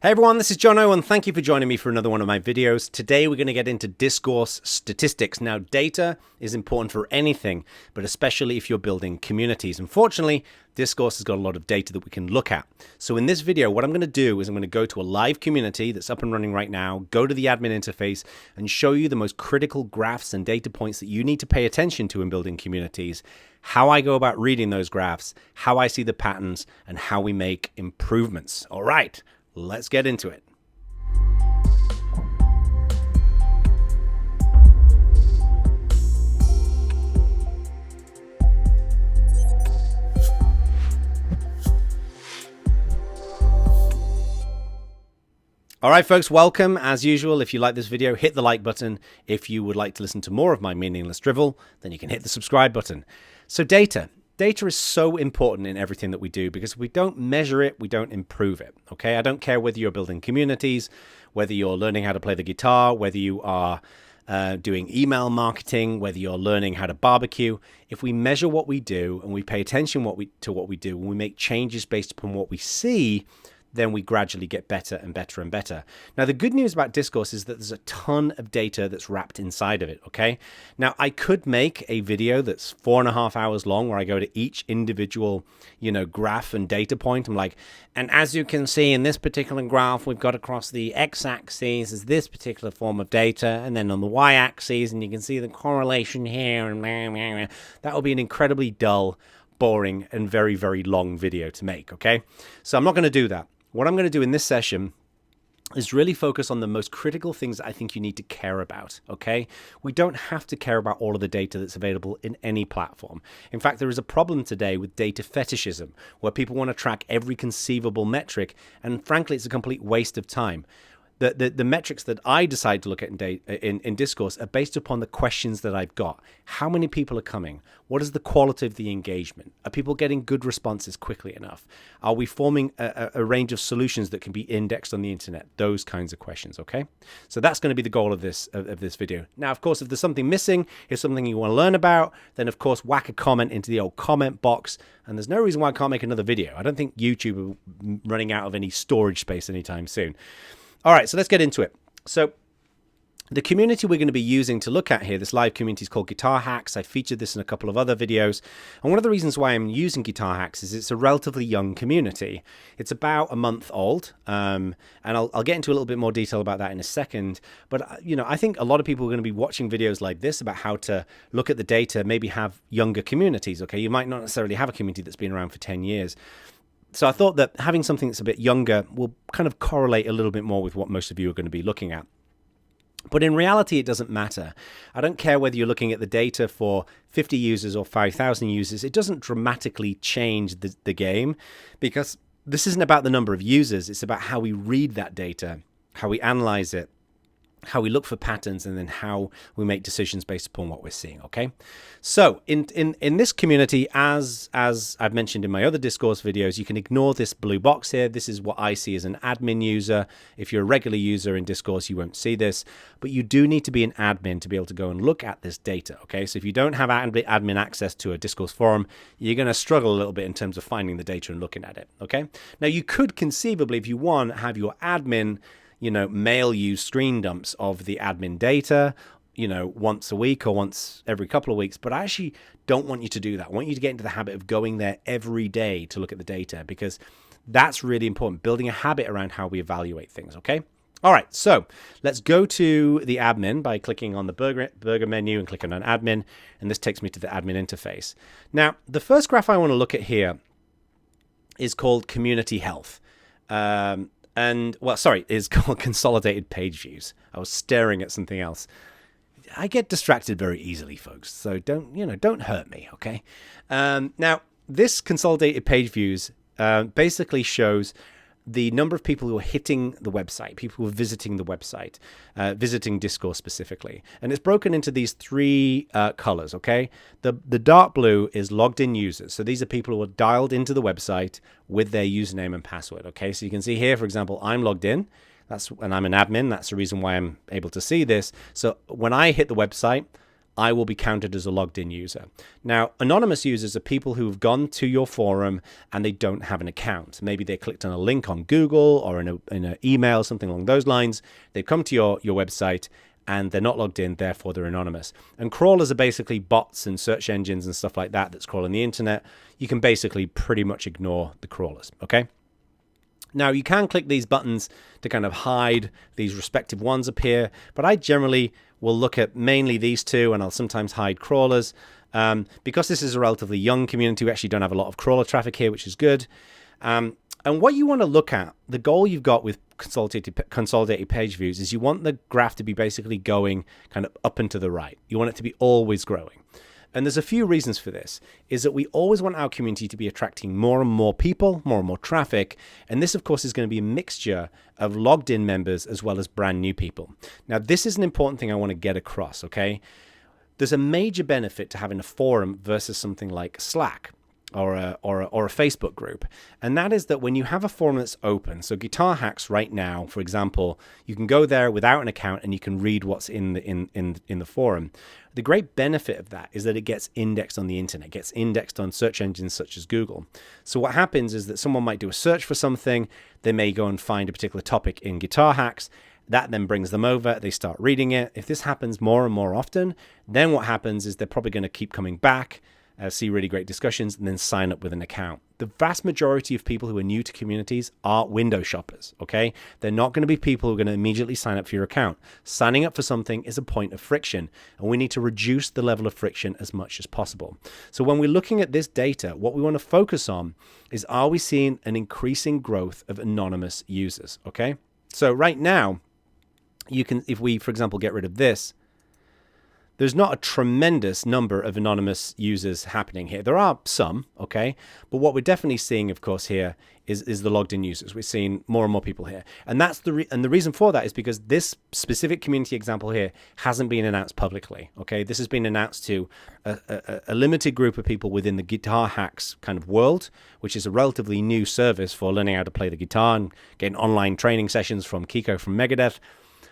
Hey everyone, this is Jono and thank you for joining me for another one of my videos. Today we're going to get into Discourse statistics. Now, data is important for anything, but especially if you're building communities. Unfortunately, Discourse has got a lot of data that we can look at. So in this video, what I'm going to do is I'm going to go to a live community that's up and running right now, go to the admin interface and show you the most critical graphs and data points that you need to pay attention to in building communities, how I go about reading those graphs, how I see the patterns, and how we make improvements. All right. Let's get into it. All right, folks, welcome. As usual, if you like this video, hit the like button. If you would like to listen to more of my meaningless drivel, then you can hit the subscribe button. So data. Data is so important in everything that we do because if we don't measure it, we don't improve it, okay? I don't care whether you're building communities, whether you're learning how to play the guitar, whether you are doing email marketing, whether you're learning how to barbecue. If we measure what we do and we pay attention to what we do and we make changes based upon what we see, then we gradually get better and better and better. Now, the good news about Discourse is that there's a ton of data that's wrapped inside of it, okay? Now, I could make a video that's 4.5 hours long where I go to each individual, graph and data point. I'm like, and as you can see in this particular graph, we've got across the x-axis is this particular form of data, and then on the y-axis, and you can see the correlation here, and blah, blah, blah. That would be an incredibly dull, boring, and very, very long video to make, okay? So I'm not going to do that. What I'm going to do in this session is really focus on the most critical things that I think you need to care about, okay? We don't have to care about all of the data that's available in any platform. In fact, there is a problem today with data fetishism, where people want to track every conceivable metric, and frankly, it's a complete waste of time. The metrics that I decide to look at in Discourse are based upon the questions that I've got. How many people are coming? What is the quality of the engagement? Are people getting good responses quickly enough? Are we forming a range of solutions that can be indexed on the internet? Those kinds of questions, okay? So that's going to be the goal of this video. Now, of course, if there's something missing, if something you want to learn about, then of course, whack a comment into the old comment box. And there's no reason why I can't make another video. I don't think YouTube are running out of any storage space anytime soon. All right, so let's get into it. So the community we're going to be using to look at here, this live community is called Guitar Hacks. I featured this in a couple of other videos. And one of the reasons why I'm using Guitar Hacks is it's a relatively young community. It's about a month old. And I'll get into a little bit more detail about that in a second. But, I think a lot of people are going to be watching videos like this about how to look at the data, maybe have younger communities, okay? You might not necessarily have a community that's been around for 10 years. So I thought that having something that's a bit younger will kind of correlate a little bit more with what most of you are going to be looking at. But in reality, it doesn't matter. I don't care whether you're looking at the data for 50 users or 5,000 users. It doesn't dramatically change the game because this isn't about the number of users. It's about how we read that data, how we analyze it, how we look for patterns, and then how we make decisions based upon what we're seeing, okay? So in this community, as I've mentioned in my other Discourse videos, you can ignore this blue box here. This is what I see as an admin user. If you're a regular user in Discourse, you won't see this, but you do need to be an admin to be able to go and look at this data, okay? So if you don't have admin access to a Discourse forum, you're going to struggle a little bit in terms of finding the data and looking at it, okay? Now, you could conceivably, if you want, have your admin mail you screen dumps of the admin data, once a week or once every couple of weeks. But I actually don't want you to do that. I want you to get into the habit of going there every day to look at the data because that's really important, building a habit around how we evaluate things, okay? All right, so let's go to the admin by clicking on the burger menu and clicking on admin, and this takes me to the admin interface. Now, the first graph I want to look at here is called community health. Is called consolidated page views. I was staring at something else. I get distracted very easily, folks. So don't hurt me, okay? Now, this consolidated page views basically shows the number of people who are hitting the website, people who are visiting the website, visiting Discourse specifically. And it's broken into these three colors, okay? The dark blue is logged in users. So these are people who are dialed into the website with their username and password, okay? So you can see here, for example, I'm logged in. And I'm an admin. That's the reason why I'm able to see this. So when I hit the website, I will be counted as a logged in user. Now, anonymous users are people who have gone to your forum and they don't have an account. Maybe they clicked on a link on Google or in an email, something along those lines. They've come to your website and they're not logged in, therefore they're anonymous. And crawlers are basically bots and search engines and stuff like that that's crawling the internet. You can basically pretty much ignore the crawlers, okay? Now, you can click these buttons to kind of hide these respective ones up here, but I generally will look at mainly these two, and I'll sometimes hide crawlers. Because this is a relatively young community, we actually don't have a lot of crawler traffic here, which is good. And what you want to look at, the goal you've got with consolidated page views is you want the graph to be basically going kind of up and to the right. You want it to be always growing. And there's a few reasons for this, is that we always want our community to be attracting more and more people, more and more traffic. And this, of course, is going to be a mixture of logged in members as well as brand new people. Now, this is an important thing I want to get across, okay? There's a major benefit to having a forum versus something like Slack or a Facebook group. And that is that when you have a forum that's open, so Guitar Hacks right now, for example, you can go there without an account and you can read what's in the forum. The great benefit of that is that it gets indexed on the internet, gets indexed on search engines such as Google. So what happens is that someone might do a search for something, they may go and find a particular topic in Guitar Hacks, that then brings them over, they start reading it. If this happens more and more often, then what happens is they're probably going to keep coming back, see really great discussions, and then sign up with an account. The vast majority of people who are new to communities are window shoppers, okay? They're not going to be people who are going to immediately sign up for your account. Signing up for something is a point of friction, and we need to reduce the level of friction as much as possible. So when we're looking at this data, what we want to focus on is, are we seeing an increasing growth of anonymous users, okay? So right now, you can, if we, for example, get rid of this, there's not a tremendous number of anonymous users happening here. There are some, okay? But what we're definitely seeing, of course, here is the logged in users. We're seeing more and more people here. And that's the reason for that is because this specific community example here hasn't been announced publicly, okay? This has been announced to a limited group of people within the Guitar Hacks kind of world, which is a relatively new service for learning how to play the guitar and getting online training sessions from Kiko from Megadeth.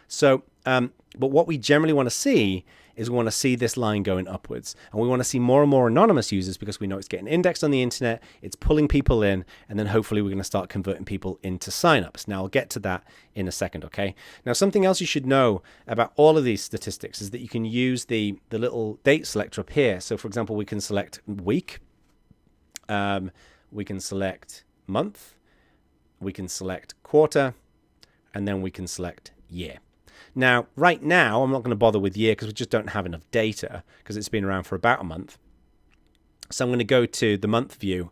So, but what we generally want to see is we want to see this line going upwards. And we want to see more and more anonymous users because we know it's getting indexed on the internet, it's pulling people in, and then hopefully we're going to start converting people into signups. Now, I'll get to that in a second, okay? Now, something else you should know about all of these statistics is that you can use the little date selector up here. So, for example, we can select week, we can select month, we can select quarter, and then we can select year. Now, right now, I'm not going to bother with year because we just don't have enough data because it's been around for about a month. So I'm going to go to the month view.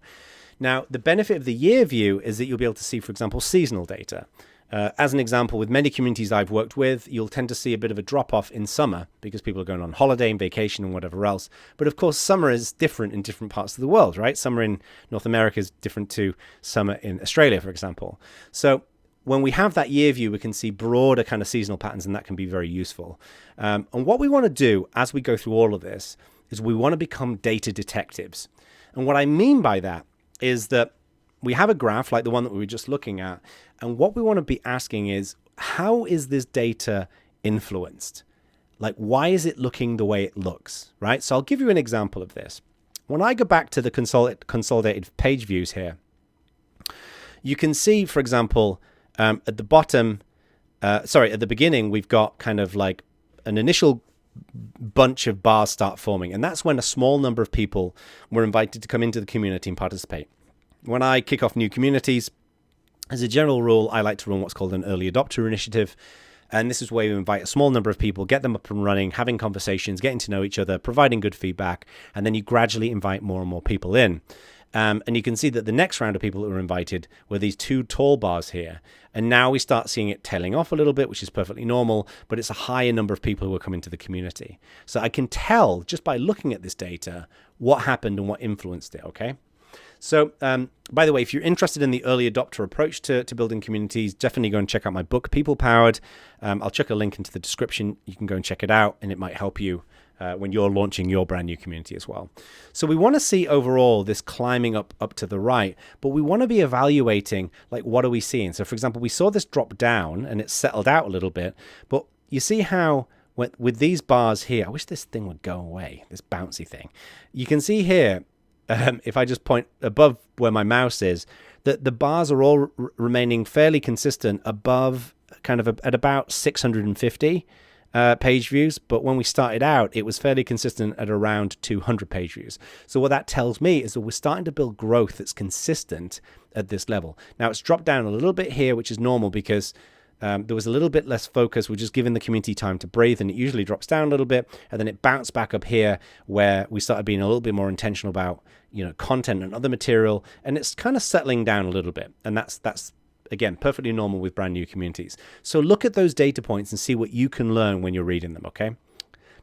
Now, the benefit of the year view is that you'll be able to see, for example, seasonal data. As an example, with many communities I've worked with, you'll tend to see a bit of a drop-off in summer because people are going on holiday and vacation and whatever else. But of course, summer is different in different parts of the world, right? Summer in North America is different to summer in Australia, for example. So when we have that year view, we can see broader kind of seasonal patterns, and that can be very useful. And what we want to do as we go through all of this is we want to become data detectives. And what I mean by that is that we have a graph like the one that we were just looking at. And what we want to be asking is, how is this data influenced? Like, why is it looking the way it looks, right? So I'll give you an example of this. When I go back to the consolidated page views here, you can see, for example, at the bottom, at the beginning, we've got kind of like an initial bunch of bars start forming. And that's when a small number of people were invited to come into the community and participate. When I kick off new communities, as a general rule, I like to run what's called an early adopter initiative. And this is where you invite a small number of people, get them up and running, having conversations, getting to know each other, providing good feedback, and then you gradually invite more and more people in. And you can see that the next round of people that were invited were these two tall bars here. And now we start seeing it tailing off a little bit, which is perfectly normal, but it's a higher number of people who are coming to the community. So I can tell just by looking at this data what happened and what influenced it, okay? So, by the way, if you're interested in the early adopter approach to building communities, definitely go and check out my book, People Powered. I'll chuck a link into the description. You can go and check it out, and it might help you when you're launching your brand new community as well. So we want to see overall this climbing up to the right, but we want to be evaluating, like, what are we seeing? So, for example, we saw this drop down, and it settled out a little bit, but you see how with these bars here, I wish this thing would go away, this bouncy thing. You can see here, if I just point above where my mouse is, that the bars are all remaining fairly consistent above kind of at about 650 page views. But when we started out, it was fairly consistent at around 200 page views. So what that tells me is that we're starting to build growth that's consistent at this level. Now, it's dropped down a little bit here, which is normal because there was a little bit less focus. We're just giving the community time to breathe, and it usually drops down a little bit, and then it bounced back up here where we started being a little bit more intentional about, content and other material, and it's kind of settling down a little bit. And that's again, perfectly normal with brand new communities. So look at those data points and see what you can learn when you're reading them, okay?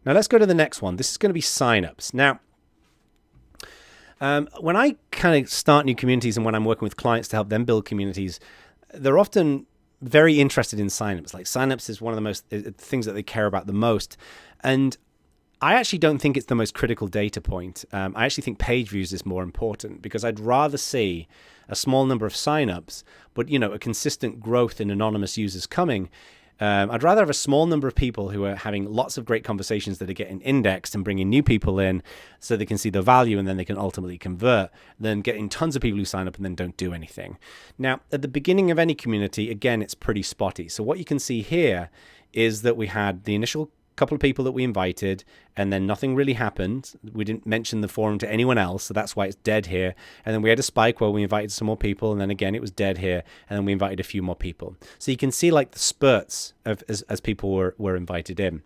Now let's go to the next one. This is going to be signups. Now, when I kind of start new communities and when I'm working with clients to help them build communities, they're often very interested in signups. Like signups is one of the most things that they care about the most. And I actually don't think it's the most critical data point. I actually think page views is more important because I'd rather see a small number of signups, but a consistent growth in anonymous users coming. I'd rather have a small number of people who are having lots of great conversations that are getting indexed and bringing new people in so they can see the value and then they can ultimately convert than getting tons of people who sign up and then don't do anything. Now, at the beginning of any community, again, it's pretty spotty. So what you can see here is that we had the initial couple of people that we invited, and then nothing really happened. We didn't mention the forum to anyone else, so that's why it's dead here. And then we had a spike where we invited some more people, and then again it was dead here, and then we invited a few more people. So you can see like the spurts of as people were invited in.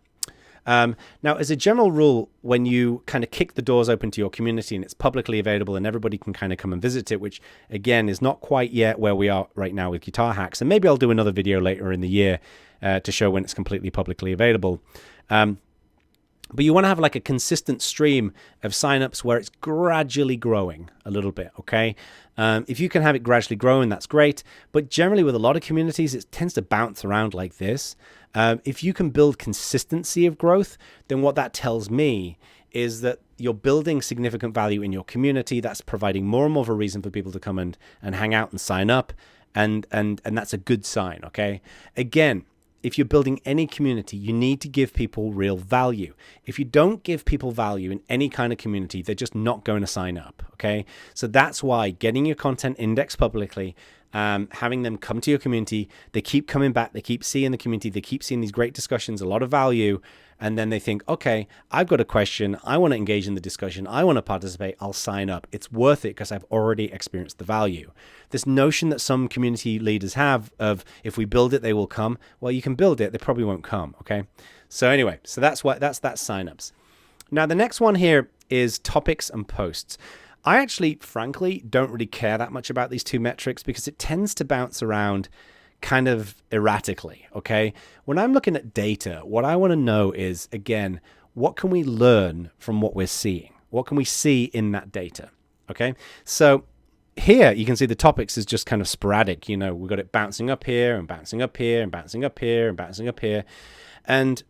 Now, as a general rule, when you kind of kick the doors open to your community and it's publicly available and everybody can kind of come and visit it, which again is not quite yet where we are right now with Guitar Hacks, and maybe I'll do another video later in the year to show when it's completely publicly available. But you want to have like a consistent stream of signups where it's gradually growing a little bit, okay? If you can have it gradually growing, that's great. But generally with a lot of communities, it tends to bounce around like this. If you can build consistency of growth, then what that tells me is that you're building significant value in your community. That's providing more and more of a reason for people to come and hang out and sign up. And that's a good sign, okay? Again, if you're building any community, you need to give people real value. If you don't give people value in any kind of community, they're just not going to sign up, okay? So that's why getting your content indexed publicly, having them come to your community, they keep coming back, they keep seeing the community, they keep seeing these great discussions, a lot of value, and then they think, okay, I've got a question, I want to engage in the discussion, I want to participate, I'll sign up. It's worth it because I've already experienced the value. This notion that some community leaders have of if we build it, they will come. Well, you can build it, they probably won't come, okay? So anyway, so that's signups. Now, the next one here is topics and posts. I actually, frankly, don't really care that much about these two metrics because it tends to bounce around kind of erratically, okay? When I'm looking at data, what I want to know is, again, what can we learn from what we're seeing? What can we see in that data, okay? So here you can see the topics is just kind of sporadic. We've got it bouncing up here and bouncing up here and bouncing up here and bouncing up here. And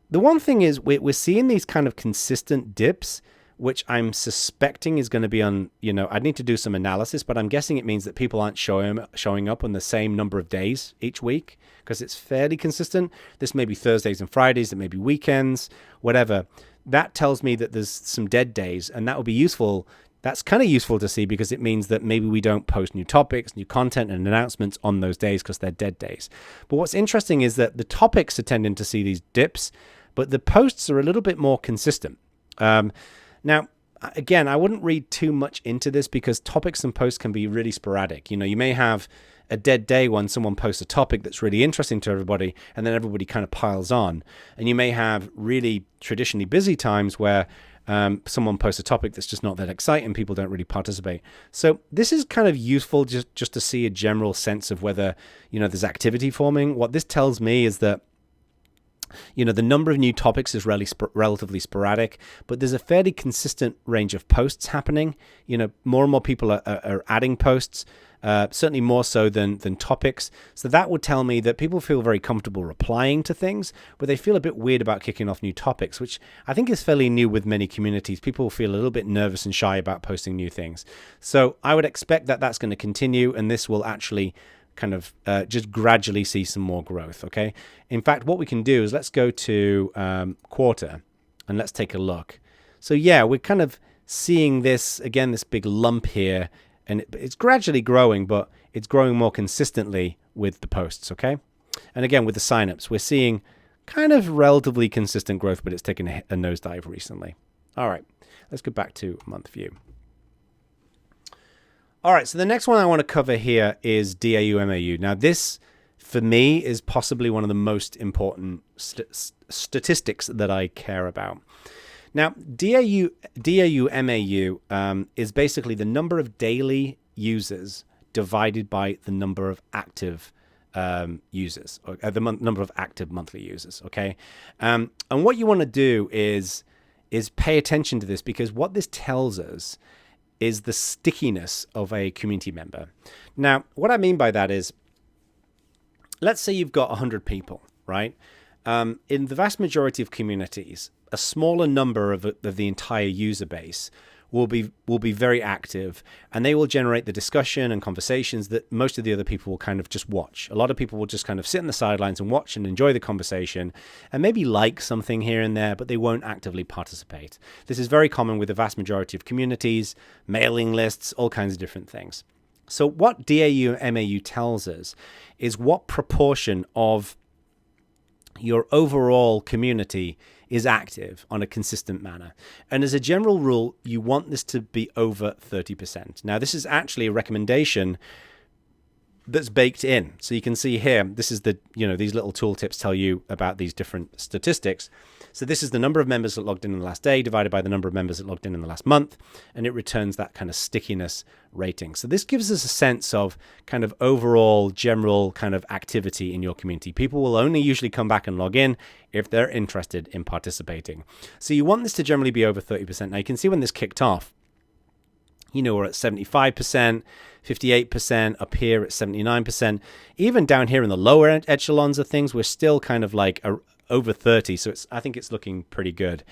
the one thing is we're seeing these kind of consistent dips, which I'm suspecting is going to be on, I'd need to do some analysis, but I'm guessing it means that people aren't showing up on the same number of days each week because it's fairly consistent. This may be Thursdays and Fridays, it may be weekends, whatever. That tells me that there's some dead days, and that would be useful. That's kind of useful to see because it means that maybe we don't post new topics, new content, and announcements on those days because they're dead days. But what's interesting is that the topics are tending to see these dips, but the posts are a little bit more consistent. Now, again, I wouldn't read too much into this because topics and posts can be really sporadic. You may have a dead day when someone posts a topic that's really interesting to everybody, and then everybody kind of piles on. And you may have really traditionally busy times where someone posts a topic that's just not that exciting, people don't really participate. So this is kind of useful just to see a general sense of whether, there's activity forming. What this tells me is that the number of new topics is relatively sporadic, but there's a fairly consistent range of posts happening. More and more people are adding posts, certainly more so than topics. So that would tell me that people feel very comfortable replying to things, but they feel a bit weird about kicking off new topics, which I think is fairly new with many communities. People feel a little bit nervous and shy about posting new things. So I would expect that that's going to continue, and this will actually kind of just gradually see some more growth, okay? In fact, what we can do is let's go to quarter and let's take a look. So yeah, we're kind of seeing this, again, this big lump here, and it's gradually growing, but it's growing more consistently with the posts, okay? And again, with the signups, we're seeing kind of relatively consistent growth, but it's taken a nosedive recently. All right, let's go back to month view. All right, so the next one I want to cover here is DAU MAU. Now this, for me, is possibly one of the most important statistics that I care about. Now, DAU MAU is basically the number of daily users divided by the number of active users, or the number of active monthly users, okay? And what you want to do is pay attention to this, because what this tells us is the stickiness of a community member. Now, what I mean by that is, let's say you've got 100 people, right? In the vast majority of communities, a smaller number of the entire user base will be very active, and they will generate the discussion and conversations that most of the other people will kind of just watch. A lot of people will just kind of sit in the sidelines and watch and enjoy the conversation and maybe like something here and there, but they won't actively participate. This is very common with the vast majority of communities, mailing lists, all kinds of different things. So what DAU MAU tells us is what proportion of your overall community is active on a consistent manner. And as a general rule, you want this to be over 30%. Now, this is actually a recommendation that's baked in. So you can see here, this is the, these little tooltips tell you about these different statistics. So this is the number of members that logged in the last day divided by the number of members that logged in the last month, and it returns that kind of stickiness rating. So this gives us a sense of kind of overall general kind of activity in your community. People will only usually come back and log in if they're interested in participating. So you want this to generally be over 30%. Now you can see when this kicked off, we're at 75%, 58%, up here at 79%. Even down here in the lower echelons of things, we're still kind of like over 30. So I think it's looking pretty good.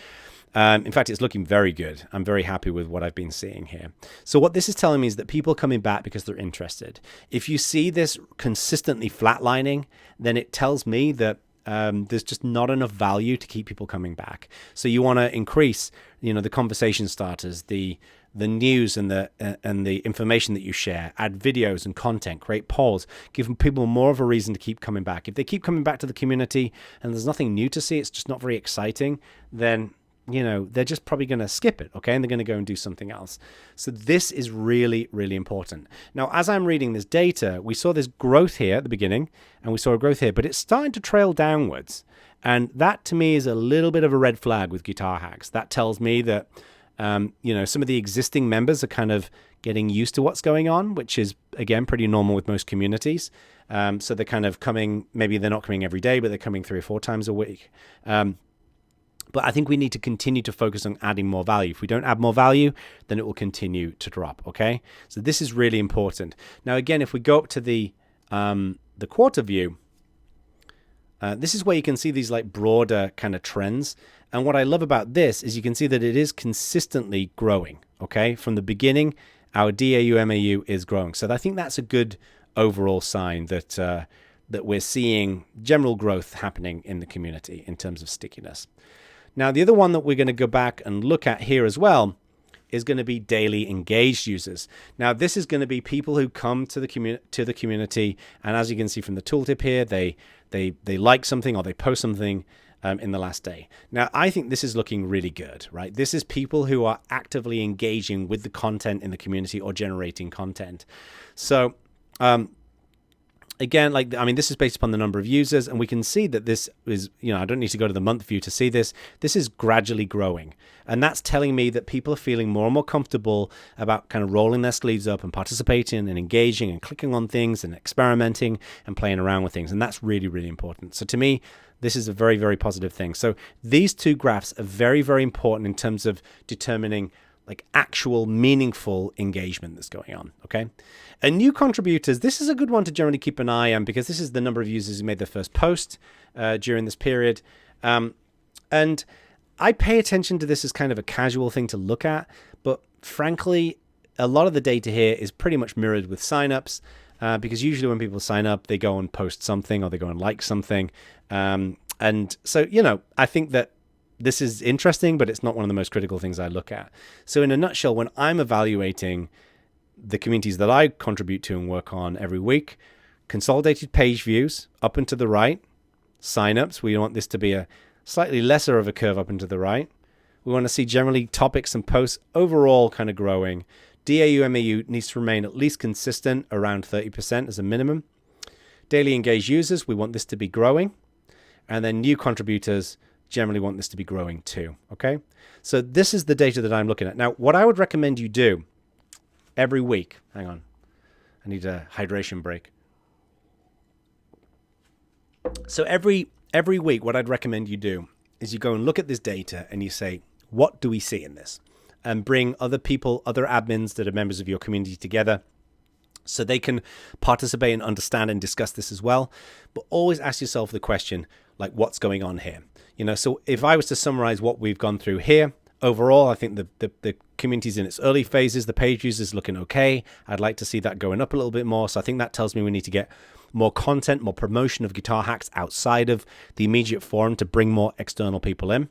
In fact, it's looking very good. I'm very happy with what I've been seeing here. So what this is telling me is that people are coming back because they're interested. If you see this consistently flatlining, then it tells me that there's just not enough value to keep people coming back. So you want to increase, the conversation starters, the news and the information that you share, add videos and content, create polls, give people more of a reason to keep coming back. If they keep coming back to the community and there's nothing new to see, it's just not very exciting, then they're just probably going to skip it, okay? And they're going to go and do something else. So this is really, really important. Now, as I'm reading this data, we saw this growth here at the beginning, and we saw a growth here, but it's starting to trail downwards. And that, to me, is a little bit of a red flag with Guitar Hacks. That tells me that, some of the existing members are kind of getting used to what's going on, which is, again, pretty normal with most communities. So they're kind of coming, maybe they're not coming every day, but they're coming 3 or 4 times a week. But I think we need to continue to focus on adding more value. If we don't add more value, then it will continue to drop, okay? So this is really important. Now, again, if we go up to the quarter view, this is where you can see these like broader kind of trends. And what I love about this is you can see that it is consistently growing, okay? From the beginning, our DAU MAU is growing. So I think that's a good overall sign that that we're seeing general growth happening in the community in terms of stickiness. Now, the other one that we're going to go back and look at here as well is going to be daily engaged users. Now, this is going to be people who come to the community, and as you can see from the tooltip here, they like something or they post something in the last day. Now, I think this is looking really good, right? This is people who are actively engaging with the content in the community or generating content. So, again, this is based upon the number of users, and we can see that this is, I don't need to go to the month view to see this. This is gradually growing. And that's telling me that people are feeling more and more comfortable about kind of rolling their sleeves up and participating and engaging and clicking on things and experimenting and playing around with things. And that's really, really important. So to me, this is a very, very positive thing. So these two graphs are very, very important in terms of determining like actual meaningful engagement that's going on, okay? And new contributors, this is a good one to generally keep an eye on because this is the number of users who made their first post during this period. And I pay attention to this as kind of a casual thing to look at, but frankly, a lot of the data here is pretty much mirrored with signups. because usually when people sign up, they go and post something or they go and like something. And so, I think that this is interesting, but it's not one of the most critical things I look at. So in a nutshell, when I'm evaluating the communities that I contribute to and work on every week, consolidated page views up and to the right, signups, we want this to be a slightly lesser of a curve up and to the right. We want to see generally topics and posts overall kind of growing. DAU, MAU needs to remain at least consistent around 30% as a minimum. Daily engaged users, we want this to be growing. And then new contributors generally want this to be growing too, okay? So this is the data that I'm looking at. Now, what I would recommend you do every week, hang on, I need a hydration break. So every week, what I'd recommend you do is you go and look at this data and you say, what do we see in this? And bring other people, other admins that are members of your community together so they can participate and understand and discuss this as well. But always ask yourself the question, like, what's going on here? So if I was to summarize what we've gone through here, overall, I think the community's in its early phases. The page users looking okay. I'd like to see that going up a little bit more. So I think that tells me we need to get more content, more promotion of Guitar Hacks outside of the immediate forum to bring more external people in.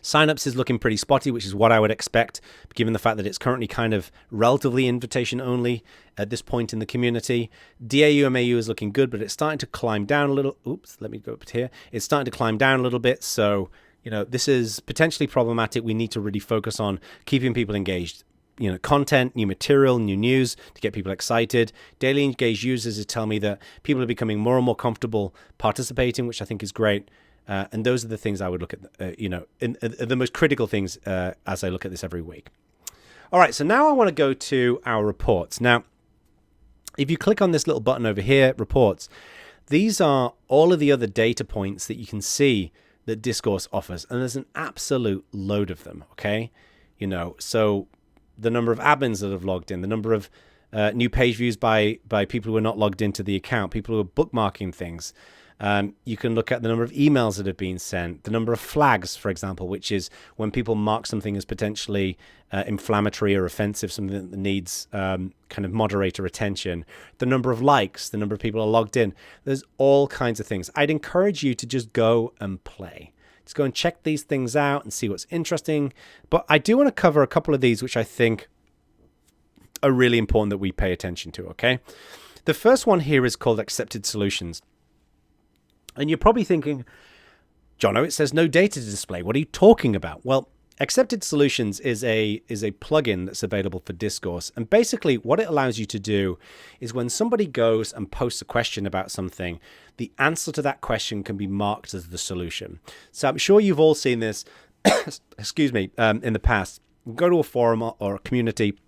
Signups is looking pretty spotty, which is what I would expect, given the fact that it's currently kind of relatively invitation only at this point in the community. DAU MAU is looking good, but it's starting to climb down a little. Oops, let me go up here. It's starting to climb down a little bit. So, this is potentially problematic. We need to really focus on keeping people engaged. Content, new material, new news to get people excited. Daily engaged users is telling me that people are becoming more and more comfortable participating, which I think is great. And those are the things I would look at, the most critical things as I look at this every week. All right, so now I want to go to our reports. Now, if you click on this little button over here, reports, these are all of the other data points that you can see that Discourse offers. And there's an absolute load of them, okay? So the number of admins that have logged in, the number of new page views by people who are not logged into the account, people who are bookmarking things. You can look at the number of emails that have been sent, the number of flags, for example, which is when people mark something as potentially inflammatory or offensive, something that needs kind of moderator attention, the number of likes, the number of people are logged in. There's all kinds of things. I'd encourage you to just go and play. Just go and check these things out and see what's interesting. But I do want to cover a couple of these, which I think are really important that we pay attention to, okay? The first one here is called Accepted Solutions. And you're probably thinking, Jono, it says no data to display. What are you talking about? Well, Accepted Solutions is a plugin that's available for Discourse. And basically what it allows you to do is when somebody goes and posts a question about something, the answer to that question can be marked as the solution. So I'm sure you've all seen this, excuse me, in the past. You go to a forum or a community,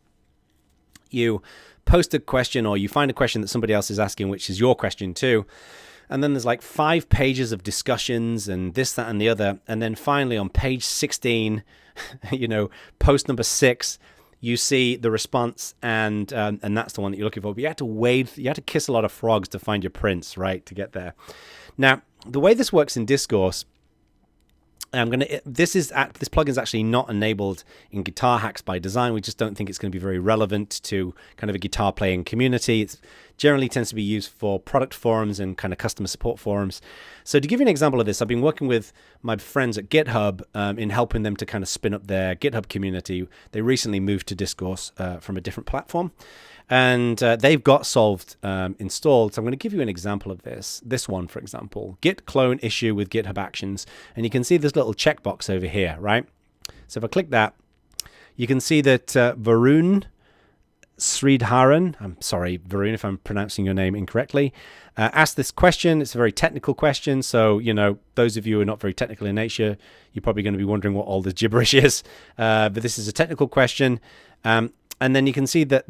you post a question or you find a question that somebody else is asking, which is your question too. And then there's like 5 pages of discussions and this, that, and the other. And then finally on page 16, post number 6, you see the response and that's the one that you're looking for. But you had to wade, you had to kiss a lot of frogs to find your prince, right, to get there. Now, the way this works in Discourse, this plugin is actually not enabled in Guitar Hacks by design. We just don't think it's going to be very relevant to kind of a guitar playing community. It generally tends to be used for product forums and kind of customer support forums. So to give you an example of this, I've been working with my friends at GitHub in helping them to kind of spin up their GitHub community. They recently moved to Discourse from a different platform. And they've got Solved installed. So I'm going to give you an example of this. This one, for example, Git clone issue with GitHub Actions. And you can see this little checkbox over here, right? So if I click that, you can see that Varun Sridharan, I'm sorry, Varun, if I'm pronouncing your name incorrectly, asked this question. It's a very technical question. So, those of you who are not very technical in nature, you're probably going to be wondering what all this gibberish is. But this is a technical question. And then you can see that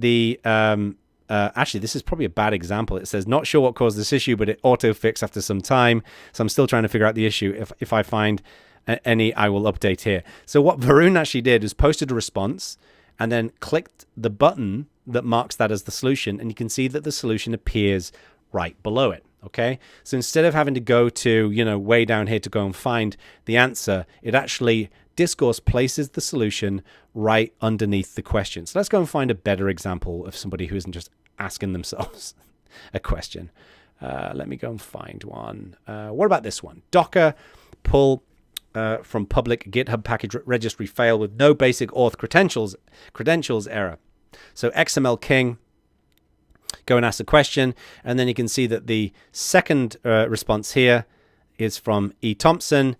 actually, this is probably a bad example. It says, not sure what caused this issue, but it auto-fixed after some time. So I'm still trying to figure out the issue. If I find any, I will update here. So what Varun actually did is posted a response and then clicked the button that marks that as the solution. And you can see that the solution appears right below it. Okay, so instead of having to go to, way down here to go and find the answer, it actually Discourse places the solution right underneath the question. So let's go and find a better example of somebody who isn't just asking themselves a question. Let me go and find one. What about this one? Docker pull from public GitHub package registry fail with no basic auth credentials error. So XML King, go and ask a question, and then you can see that the second response here is from E. Thompson,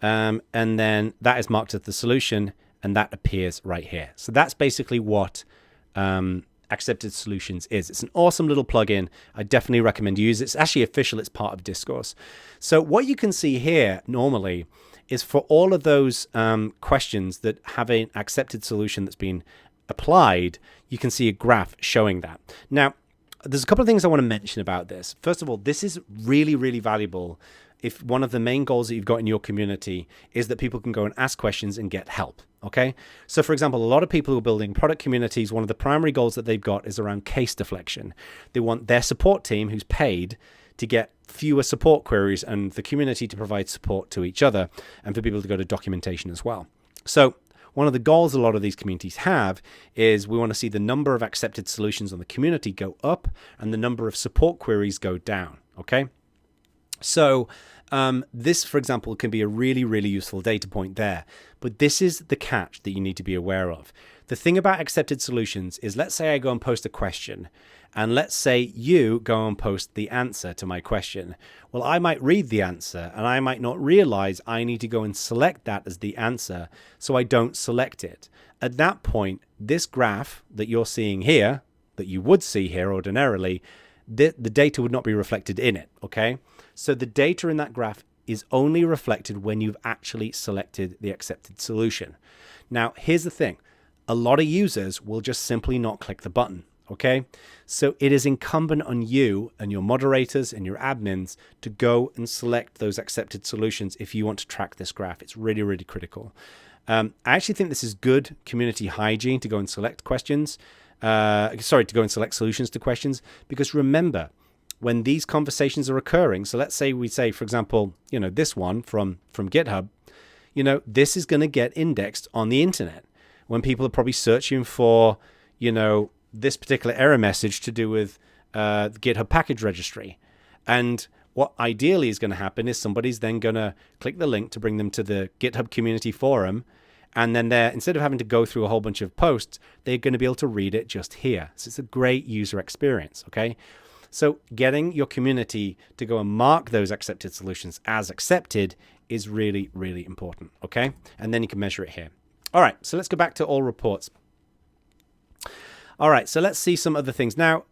and then that is marked as the solution, and that appears right here. So that's basically what Accepted Solutions is. It's an awesome little plugin. I definitely recommend you use it. It's actually official. It's part of Discourse. So what you can see here normally is for all of those questions that have an accepted solution that's been applied, you can see a graph showing that. Now, there's a couple of things I want to mention about this. First of all, this is really, really valuable if one of the main goals that you've got in your community is that people can go and ask questions and get help, okay? So for example, a lot of people who are building product communities, one of the primary goals that they've got is around case deflection. They want their support team who's paid to get fewer support queries and the community to provide support to each other and for people to go to documentation as well. So one of the goals a lot of these communities have is we want to see the number of accepted solutions on the community go up and the number of support queries go down, okay? So this, for example, can be a really, really useful data point there. But this is the catch that you need to be aware of. The thing about accepted solutions is, let's say I go and post a question, and let's say you go and post the answer to my question. Well, I might read the answer, and I might not realize I need to go and select that as the answer, so I don't select it. At that point, this graph that you're seeing here, that you would see here ordinarily, the data would not be reflected in it, okay? So the data in that graph is only reflected when you've actually selected the accepted solution. Now, here's the thing. A lot of users will just simply not click the button, okay? So it is incumbent on you and your moderators and your admins to go and select those accepted solutions if you want to track this graph. It's really, really critical. I actually think this is good community hygiene to go and select questions. To go and select solutions to questions, because remember, when these conversations are occurring, so let's say we say, for example, this one from GitHub, this is going to get indexed on the internet when people are probably searching for, this particular error message to do with the GitHub package registry. And what ideally is going to happen is somebody's then going to click the link to bring them to the GitHub community forum. And then instead of having to go through a whole bunch of posts, they're going to be able to read it just here. So it's a great user experience, okay? So getting your community to go and mark those accepted solutions as accepted is really, really important, okay? And then you can measure it here. All right, so let's go back to all reports. All right, so let's see some other things. Now,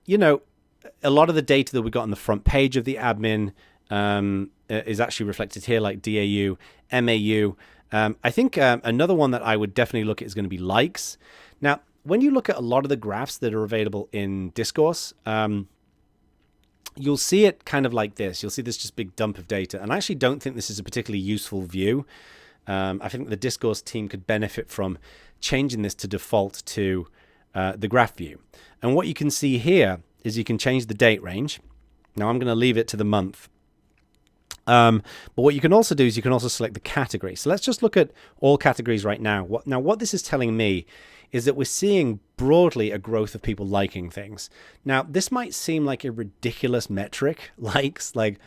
a lot of the data that we got on the front page of the admin is actually reflected here, like DAU, MAU. I think another one that I would definitely look at is going to be likes. Now, when you look at a lot of the graphs that are available in Discourse, you'll see it kind of like this. You'll see this just big dump of data. And I actually don't think this is a particularly useful view. I think the Discourse team could benefit from changing this to default to the graph view. And what you can see here is you can change the date range. Now, I'm going to leave it to the month. But what you can also do is you can also select the category. So let's just look at all categories right now. What this is telling me is that we're seeing broadly a growth of people liking things. Now, this might seem like a ridiculous metric, likes, like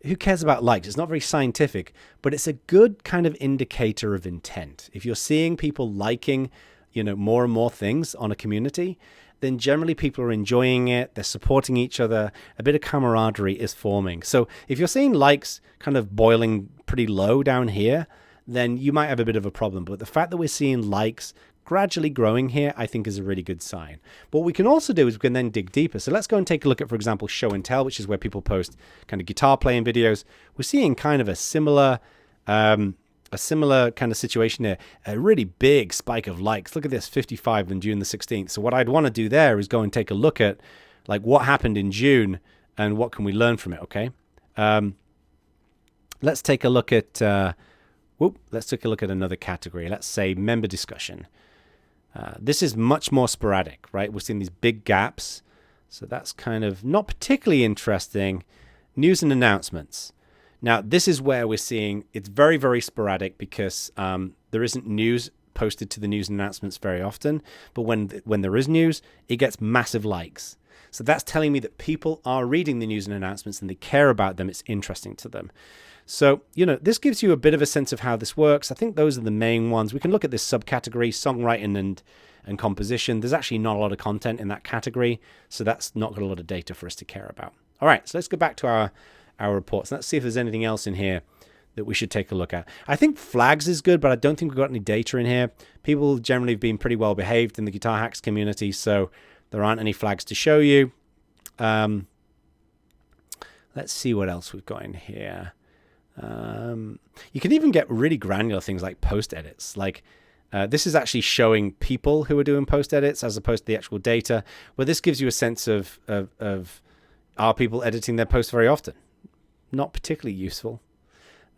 who cares about likes? It's not very scientific, but it's a good kind of indicator of intent. If you're seeing people liking, more and more things on a community, then generally people are enjoying it, they're supporting each other, a bit of camaraderie is forming. So if you're seeing likes kind of boiling pretty low down here, then you might have a bit of a problem. But the fact that we're seeing likes gradually growing here, I think is a really good sign. But what we can also do is we can then dig deeper. So let's go and take a look at, for example, show and tell, which is where people post kind of guitar playing videos. We're seeing kind of a similar kind of situation here, a really big spike of likes. Look at this, 55 on June the 16th. So what I'd want to do there is go and take a look at like what happened in June and what can we learn from it, okay? Let's take a look at another category. Let's say member discussion. This is much more sporadic, right? We're seeing these big gaps. So that's kind of not particularly interesting. News and announcements. Now, this is where we're seeing it's very, very sporadic because there isn't news posted to the news and announcements very often. But when there is news, it gets massive likes. So that's telling me that people are reading the news and announcements and they care about them. It's interesting to them. So, this gives you a bit of a sense of how this works. I think those are the main ones. We can look at this subcategory, songwriting and composition. There's actually not a lot of content in that category, so that's not got a lot of data for us to care about. All right, so let's go back to our reports. Let's see if there's anything else in here that we should take a look at. I think flags is good, but I don't think we've got any data in here. People generally have been pretty well behaved in the Guitar Hacks community, so there aren't any flags to show you. Let's see what else we've got in here. You can even get really granular things like post edits. Like this is actually showing people who are doing post edits as opposed to the actual data. But this gives you a sense of are people editing their posts very often? Not particularly useful.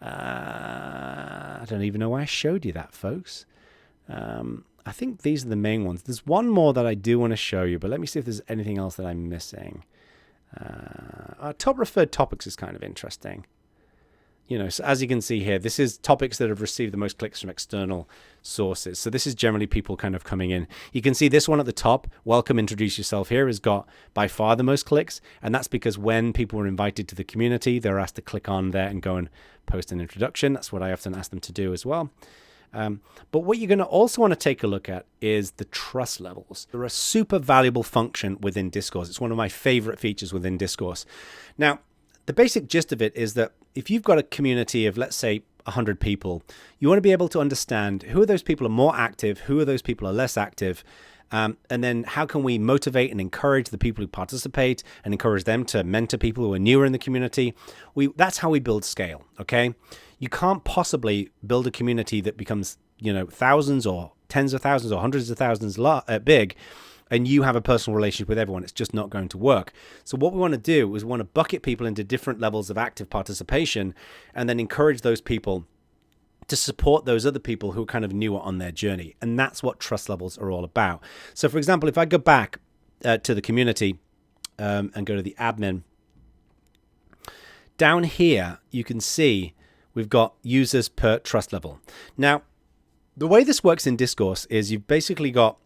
I don't even know why I showed you that, folks. I think these are the main ones. There's one more that I do want to show you, but let me see if there's anything else that I'm missing. Our top referred topics is kind of interesting. So as you can see here, this is topics that have received the most clicks from external sources. So this is generally people kind of coming in. You can see this one at the top, welcome, introduce yourself here, has got by far the most clicks. And that's because when people were invited to the community, they're asked to click on there and go and post an introduction. That's what I often ask them to do as well. But what you're going to also want to take a look at is the trust levels. They're a super valuable function within Discourse. It's one of my favorite features within Discourse. Now, the basic gist of it is that if you've got a community of, let's say, 100 people, you want to be able to understand who of those people are more active, who of those people are less active, and then how can we motivate and encourage the people who participate and encourage them to mentor people who are newer in the community. That's how we build scale, okay? You can't possibly build a community that becomes, thousands or tens of thousands or hundreds of thousands big, and you have a personal relationship with everyone. It's just not going to work. So what we want to do is we want to bucket people into different levels of active participation and then encourage those people to support those other people who are kind of newer on their journey. And that's what trust levels are all about. So for example, if I go back to the community and go to the admin, down here, you can see we've got users per trust level. Now, the way this works in Discourse is you've basically got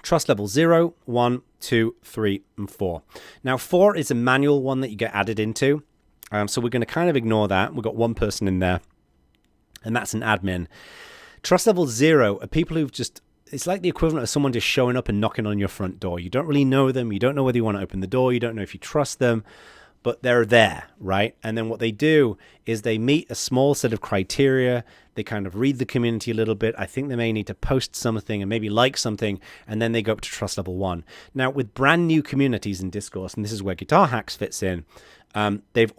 trust level 0, 1, 2, 3, and 4. Now, 4 is a manual one that you get added into. So we're going to kind of ignore that. We've got one person in there, and that's an admin. Trust level 0 are people who've it's like the equivalent of someone just showing up and knocking on your front door. You don't really know them. You don't know whether you want to open the door. You don't know if you trust them, but they're there, right? And then what they do is they meet a small set of criteria. They kind of read the community a little bit. I think they may need to post something and maybe like something, and then they go up to trust level 1. Now, with brand new communities in Discourse, and this is where Guitar Hacks fits in, they're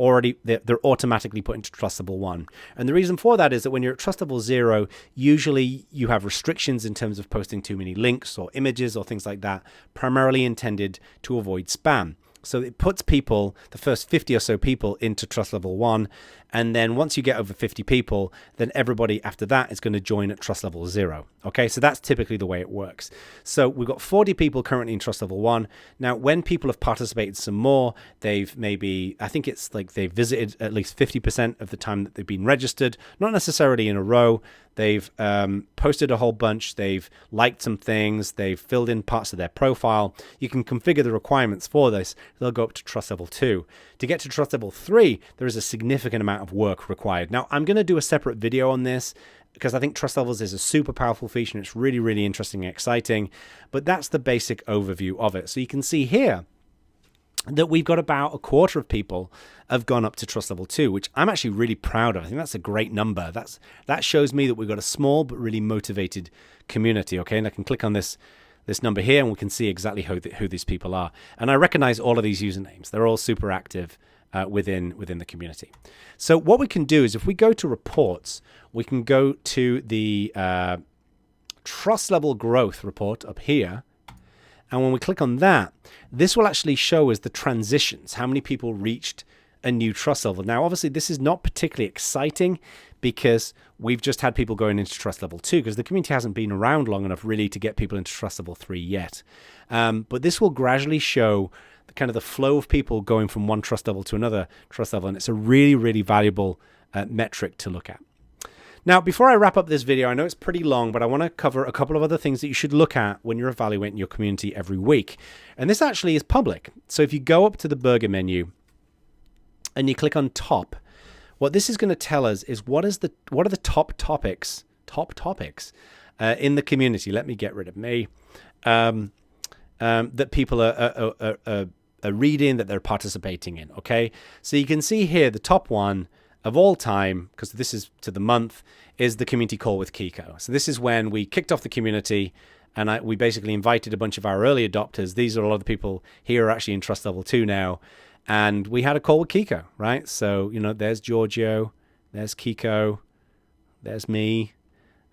automatically put into trust level 1. And the reason for that is that when you're at trust level 0, usually you have restrictions in terms of posting too many links or images or things like that, primarily intended to avoid spam. So it puts people, the first 50 or so people, into trust level 1. And then once you get over 50 people, then everybody after that is going to join at trust level 0. Okay, so that's typically the way it works. So we've got 40 people currently in trust level 1. Now, when people have participated some more, they've maybe, I think it's like they've visited at least 50% of the time that they've been registered, not necessarily in a row. They've posted a whole bunch. They've liked some things. They've filled in parts of their profile. You can configure the requirements for this. They'll go up to trust level 2. To get to trust level 3, there is a significant amount of work required. Now, I'm going to do a separate video on this because I think trust levels is a super powerful feature and it's really, really interesting and exciting. But that's the basic overview of it. So you can see here that we've got about a quarter of people have gone up to trust level 2, which I'm actually really proud of. I think that's a great number. That shows me that we've got a small but really motivated community. Okay, and I can click on this number here and we can see exactly who these people are. And I recognize all of these usernames. They're all super active within the community. So what we can do is if we go to reports, we can go to the trust level growth report up here. And when we click on that, this will actually show us the transitions, how many people reached a new trust level. Now, obviously, this is not particularly exciting because we've just had people going into trust level 2 because the community hasn't been around long enough really to get people into trust level 3 yet. But this will gradually show kind of the flow of people going from one trust level to another trust level. And it's a really, really valuable metric to look at. Now, before I wrap up this video, I know it's pretty long, but I want to cover a couple of other things that you should look at when you're evaluating your community every week. And this actually is public. So if you go up to the burger menu and you click on top, what this is going to tell us is what are the top topics in the community. Let me get rid of me. That people are reading, that they're participating in. Okay, so you can see here the top one of all time, because this is to the month, is the community call with Kiko. So this is when we kicked off the community, and we basically invited a bunch of our early adopters. These are a lot of the people here are actually in Trust Level 2 now, and we had a call with Kiko, right? So, you know, there's Giorgio, there's Kiko, there's me,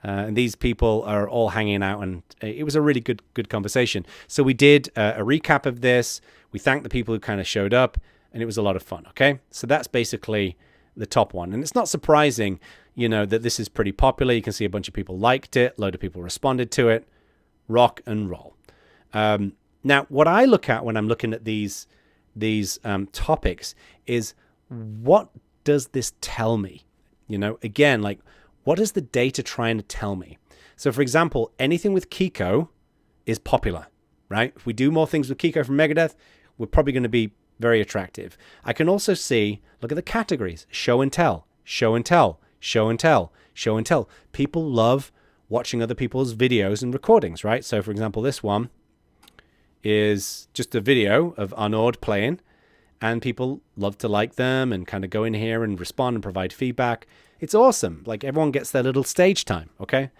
and these people are all hanging out, and it was a really good conversation. So we did a recap of this. We thanked the people who kind of showed up, and it was a lot of fun, okay? So that's basically the top one. And it's not surprising, you know, that this is pretty popular. You can see a bunch of people liked it, a load of people responded to it. Rock and roll. Now, what I look at when I'm looking at these topics is, what does this tell me? You know, again, like, what is the data trying to tell me? So, for example, anything with Kiko is popular, right? If we do more things with Kiko from Megadeth, we're probably going to be very attractive. I can also see, look at the categories: show and tell, show and tell, show and tell, show and tell. People love watching other people's videos and recordings, right? So, for example, this one is just a video of Arnaud playing, and people love to like them and kind of go in here and respond and provide feedback. It's awesome. Like, everyone gets their little stage time, okay?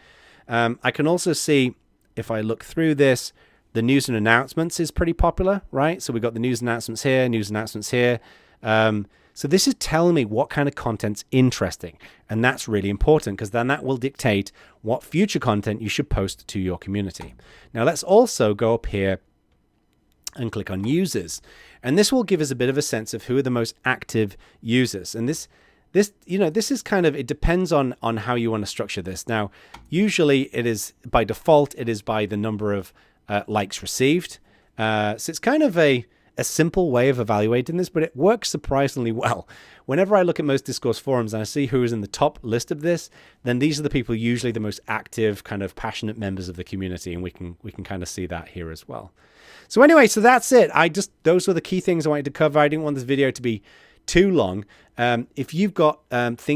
I can also see, if I look through this, the news and announcements is pretty popular, right? So we've got the news announcements here, news announcements here. So this is telling me what kind of content's interesting. And that's really important, because then that will dictate what future content you should post to your community. Now let's also go up here and click on users. And this will give us a bit of a sense of who are the most active users. And this is kind of, it depends on how you want to structure this. Now, usually it is, by default, it is by the number of likes received. So it's kind of a simple way of evaluating this, but it works surprisingly well. Whenever I look at most Discourse forums and I see who is in the top list of this, then these are the people usually the most active, kind of passionate members of the community, and we can kind of see that here as well. So anyway, so that's it. Those were the key things I wanted to cover. I didn't want this video to be too long. If you've got if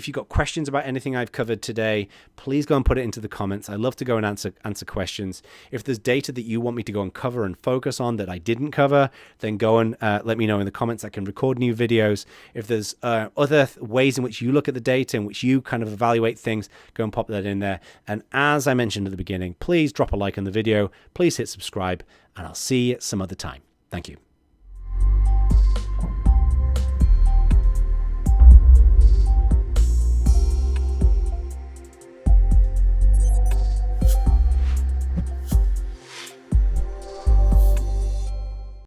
you've got questions about anything I've covered today, please go and put it into the comments. I love to go and answer questions. If there's data that you want me to go and cover and focus on that I didn't cover, then go and let me know in the comments. I can record new videos. If there's other ways in which you look at the data, in which you kind of evaluate things, go and pop that in there. And as I mentioned at the beginning, please drop a like on the video, please hit subscribe, and I'll see you some other time. Thank you.